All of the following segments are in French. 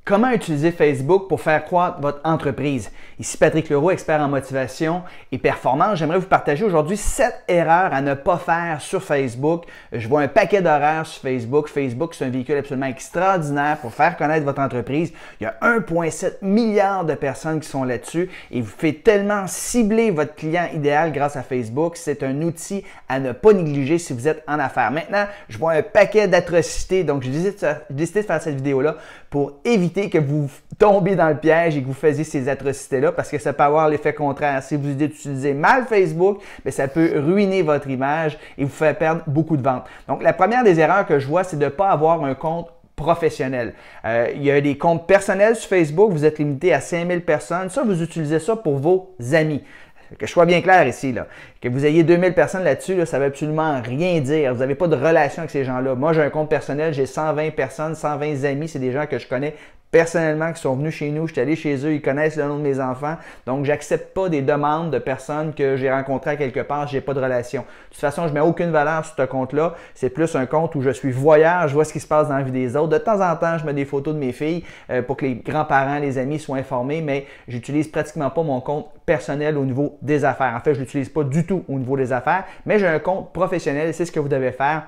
Comment utiliser Facebook pour faire croître votre entreprise? Ici Patrick Leroux, expert en motivation et performance. J'aimerais vous partager aujourd'hui 7 erreurs à ne pas faire sur Facebook. Je vois un paquet d'horaires sur Facebook. Facebook, c'est un véhicule absolument extraordinaire pour faire connaître votre entreprise. Il y a 1,7 milliard de personnes qui sont là-dessus et vous faites tellement cibler votre client idéal grâce à Facebook. C'est un outil à ne pas négliger si vous êtes en affaires. Maintenant, je vois un paquet d'atrocités, donc j'ai décidé de faire cette vidéo-là pour éviter que vous tombiez dans le piège et que vous faisiez ces atrocités-là parce que ça peut avoir l'effet contraire. Si vous utilisez mal Facebook, bien, ça peut ruiner votre image et vous faire perdre beaucoup de ventes. Donc, la première des erreurs que je vois, c'est de ne pas avoir un compte professionnel. Il y a des comptes personnels sur Facebook, vous êtes limité à 5000 personnes. Ça, vous utilisez ça pour vos amis. Que je sois bien clair ici, là. Que vous ayez 2000 personnes là-dessus, là, ça ne veut absolument rien dire. Vous n'avez pas de relation avec ces gens-là. Moi, j'ai un compte personnel, j'ai 120 personnes, 120 amis. C'est des gens que je connais personnellement qui sont venus chez nous. Je suis allé chez eux, ils connaissent le nom de mes enfants. Donc, j'accepte pas des demandes de personnes que j'ai rencontrées à quelque part, je n'ai pas de relation. De toute façon, je ne mets aucune valeur sur ce compte-là. C'est plus un compte où je suis voyeur, je vois ce qui se passe dans la vie des autres. De temps en temps, je mets des photos de mes filles pour que les grands-parents, les amis soient informés, mais j'utilise pratiquement pas mon compte personnel au niveau des affaires. En fait, je ne l'utilise pas du tout au niveau des affaires, mais j'ai un compte professionnel et c'est ce que vous devez faire.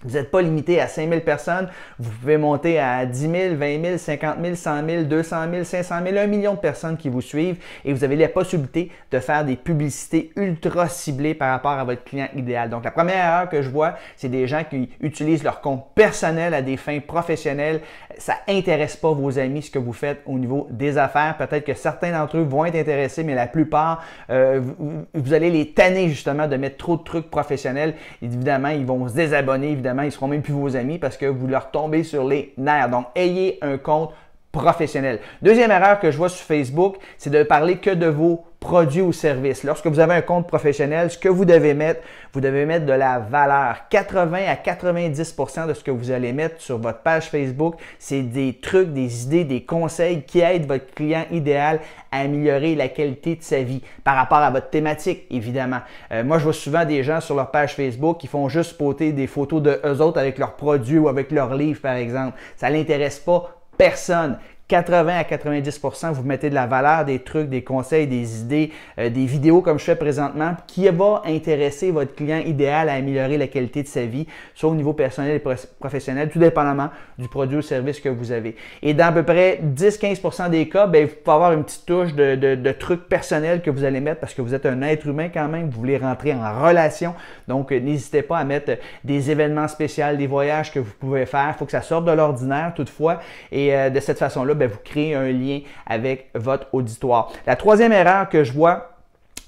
Vous n'êtes pas limité à 5000 personnes, vous pouvez monter à 10 000, 20 000, 50 000, 100 000, 200 000, 500 000, 1 million de personnes qui vous suivent et vous avez la possibilité de faire des publicités ultra ciblées par rapport à votre client idéal. Donc, la première erreur que je vois, c'est des gens qui utilisent leur compte personnel à des fins professionnelles. Ça n'intéresse pas vos amis ce que vous faites au niveau des affaires. Peut-être que certains d'entre eux vont être intéressés, mais la plupart, vous allez les tanner justement de mettre trop de trucs professionnels. Évidemment, ils vont se désabonner, évidemment, ils ne seront même plus vos amis parce que vous leur tombez sur les nerfs. Donc, ayez un compte professionnel. Deuxième erreur que je vois sur Facebook, c'est de parler que de vos produits ou services. Lorsque vous avez un compte professionnel, ce que vous devez mettre de la valeur. 80 à 90% de ce que vous allez mettre sur votre page Facebook, c'est des trucs, des idées, des conseils qui aident votre client idéal à améliorer la qualité de sa vie par rapport à votre thématique, évidemment. Moi, je vois souvent des gens sur leur page Facebook qui font juste poster des photos de eux autres avec leurs produits ou avec leurs livres, par exemple. Ça n'intéresse pas personne. 80 à 90%, vous mettez de la valeur, des trucs, des conseils, des idées, des vidéos comme je fais présentement qui va intéresser votre client idéal à améliorer la qualité de sa vie, soit au niveau personnel et professionnel, tout dépendamment du produit ou service que vous avez. Et dans à peu près 10-15% des cas, bien, vous pouvez avoir une petite touche de trucs personnels que vous allez mettre parce que vous êtes un être humain quand même, vous voulez rentrer en relation. Donc, n'hésitez pas à mettre des événements spéciaux, des voyages que vous pouvez faire. Il faut que ça sorte de l'ordinaire toutefois. Et de cette façon-là, bien, vous créez un lien avec votre auditoire. La troisième erreur que je vois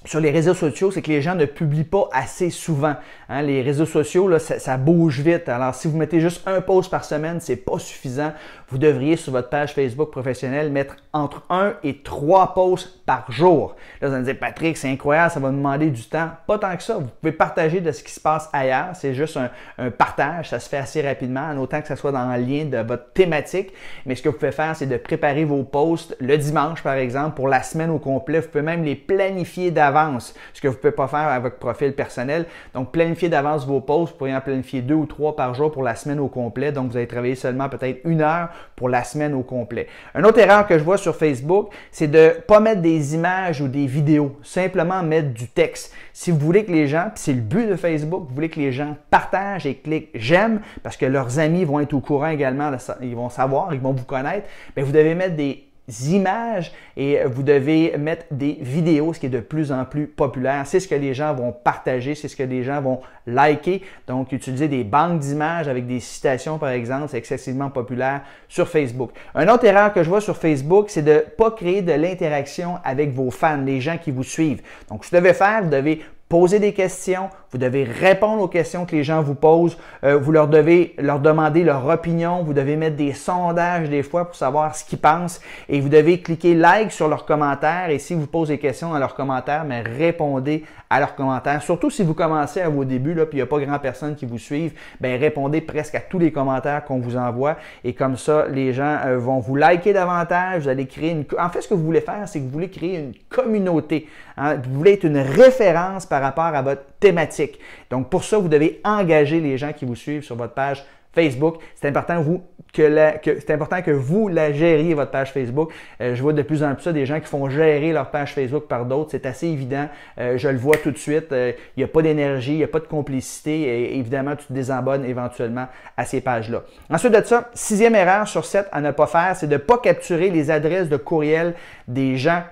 sur les réseaux sociaux, c'est que les gens ne publient pas assez souvent. Hein? Les réseaux sociaux, là, ça bouge vite. Alors, si vous mettez juste un post par semaine, c'est pas suffisant. Vous devriez, sur votre page Facebook professionnelle, mettre entre 1 et 3 posts par jour. Là, vous allez me dire, Patrick, c'est incroyable, ça va me demander du temps. Pas tant que ça. Vous pouvez partager de ce qui se passe ailleurs. C'est juste un partage. Ça se fait assez rapidement, en autant que ça soit dans le lien de votre thématique. Mais ce que vous pouvez faire, c'est de préparer vos posts le dimanche, par exemple, pour la semaine au complet. Vous pouvez même les planifier d'avance, ce que vous ne pouvez pas faire avec votre profil personnel. Donc, planifiez d'avance vos posts. Vous pourriez en planifier 2 ou 3 par jour pour la semaine au complet. Donc, vous allez travailler seulement peut-être 1 heure pour la semaine au complet. Une autre erreur que je vois sur Facebook, c'est de ne pas mettre des images ou des vidéos, simplement mettre du texte. Si vous voulez que les gens, puis c'est le but de Facebook, vous voulez que les gens partagent et cliquent j'aime parce que leurs amis vont être au courant également, ils vont savoir, ils vont vous connaître, bien, vous devez mettre des images et vous devez mettre des vidéos, ce qui est de plus en plus populaire. C'est ce que les gens vont partager, c'est ce que les gens vont liker. Donc, utiliser des banques d'images avec des citations, par exemple, c'est excessivement populaire sur Facebook. Une autre erreur que je vois sur Facebook, c'est de ne pas créer de l'interaction avec vos fans, les gens qui vous suivent. Donc, ce que vous devez faire, vous devez poser des questions, vous devez répondre aux questions que les gens vous posent, vous devez leur demander leur opinion, vous devez mettre des sondages des fois pour savoir ce qu'ils pensent et vous devez cliquer like sur leurs commentaires et si vous posez des questions dans leurs commentaires, mais répondez à leurs commentaires. Surtout si vous commencez à vos débuts, là, puis il n'y a pas grand personne qui vous suivent, bien répondez presque à tous les commentaires qu'on vous envoie et comme ça, les gens vont vous liker davantage, vous allez créer une... En fait, ce que vous voulez faire, c'est que vous voulez créer une communauté. Hein? Vous voulez être une référence par rapport à votre thématique. Donc, pour ça, vous devez engager les gens qui vous suivent sur votre page Facebook. C'est important que vous c'est important que vous la gériez, votre page Facebook. Je vois de plus en plus ça, des gens qui font gérer leur page Facebook par d'autres. C'est assez évident. Je le vois tout de suite. Il n'y a pas d'énergie, il n'y a pas de complicité. Et évidemment, tu te désabonnes éventuellement à ces pages-là. Ensuite de ça, 6e erreur sur 7 à ne pas faire, c'est de ne pas capturer les adresses de courriel des gens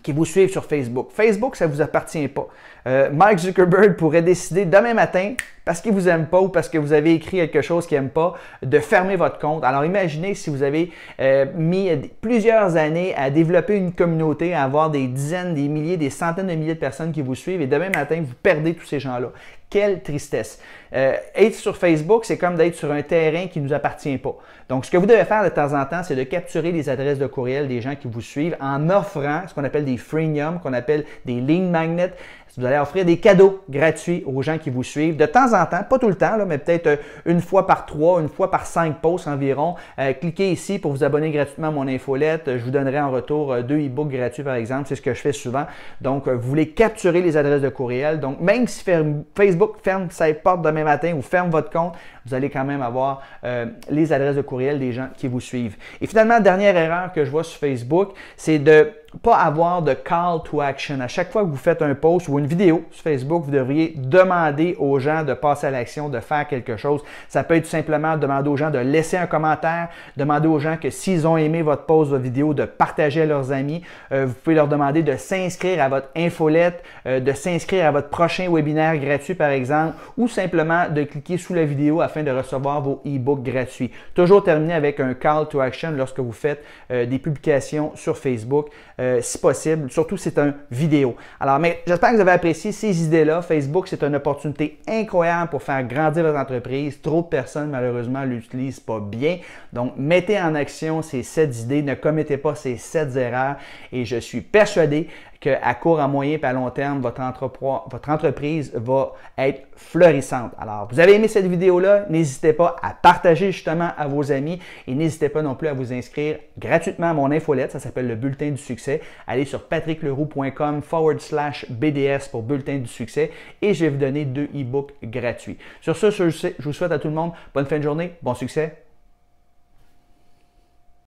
qui vous suivent sur Facebook. Facebook, ça ne vous appartient pas. Mark Zuckerberg pourrait décider demain matin, parce qu'il ne vous aime pas ou parce que vous avez écrit quelque chose qu'il n'aime pas, de fermer votre compte. Alors imaginez si vous avez mis plusieurs années à développer une communauté, à avoir des dizaines, des milliers, des centaines de milliers de personnes qui vous suivent et demain matin, vous perdez tous ces gens-là. Quelle tristesse! Être sur Facebook, c'est comme d'être sur un terrain qui ne nous appartient pas. Donc, ce que vous devez faire de temps en temps, c'est de capturer les adresses de courriel des gens qui vous suivent en offrant ce qu'on appelle des freemium, qu'on appelle des lead magnets. Vous allez offrir des cadeaux gratuits aux gens qui vous suivent. De temps en temps, pas tout le temps, là, mais peut-être une fois par 3, une fois par 5 posts environ. Cliquez ici pour vous abonner gratuitement à mon infolette. Je vous donnerai en retour 2 e-books gratuits, par exemple. C'est ce que je fais souvent. Donc, vous voulez capturer les adresses de courriel. Donc, même si Facebook ferme sa porte demain matin ou ferme votre compte, vous allez quand même avoir les adresses de courriel des gens qui vous suivent. Et finalement, dernière erreur que je vois sur Facebook, c'est de pas avoir de call to action. À chaque fois que vous faites un post ou une vidéo sur Facebook, vous devriez demander aux gens de passer à l'action, de faire quelque chose. Ça peut être tout simplement demander aux gens de laisser un commentaire, demander aux gens que s'ils ont aimé votre post, votre vidéo, de partager à leurs amis. Vous pouvez leur demander de s'inscrire à votre infolette, de s'inscrire à votre prochain webinaire gratuit par exemple, ou simplement de cliquer sous la vidéo afin de recevoir vos e-books gratuits. Toujours terminer avec un call to action lorsque vous faites des publications sur Facebook. Si possible, surtout si c'est une vidéo. Alors, mais j'espère que vous avez apprécié ces idées-là. Facebook, c'est une opportunité incroyable pour faire grandir votre entreprise. Trop de personnes, malheureusement, ne l'utilisent pas bien. Donc, mettez en action ces 7 idées. Ne commettez pas ces 7 erreurs. Et je suis persuadé qu'à court, à moyen et à long terme, votre entreprise va être florissante. Alors, vous avez aimé cette vidéo-là, n'hésitez pas à partager justement à vos amis et n'hésitez pas non plus à vous inscrire gratuitement à mon infolette, ça s'appelle le Bulletin du succès. Allez sur patrickleroux.com/BDS pour Bulletin du succès et je vais vous donner 2 e-books gratuits. Sur ce, je vous souhaite à tout le monde bonne fin de journée, bon succès.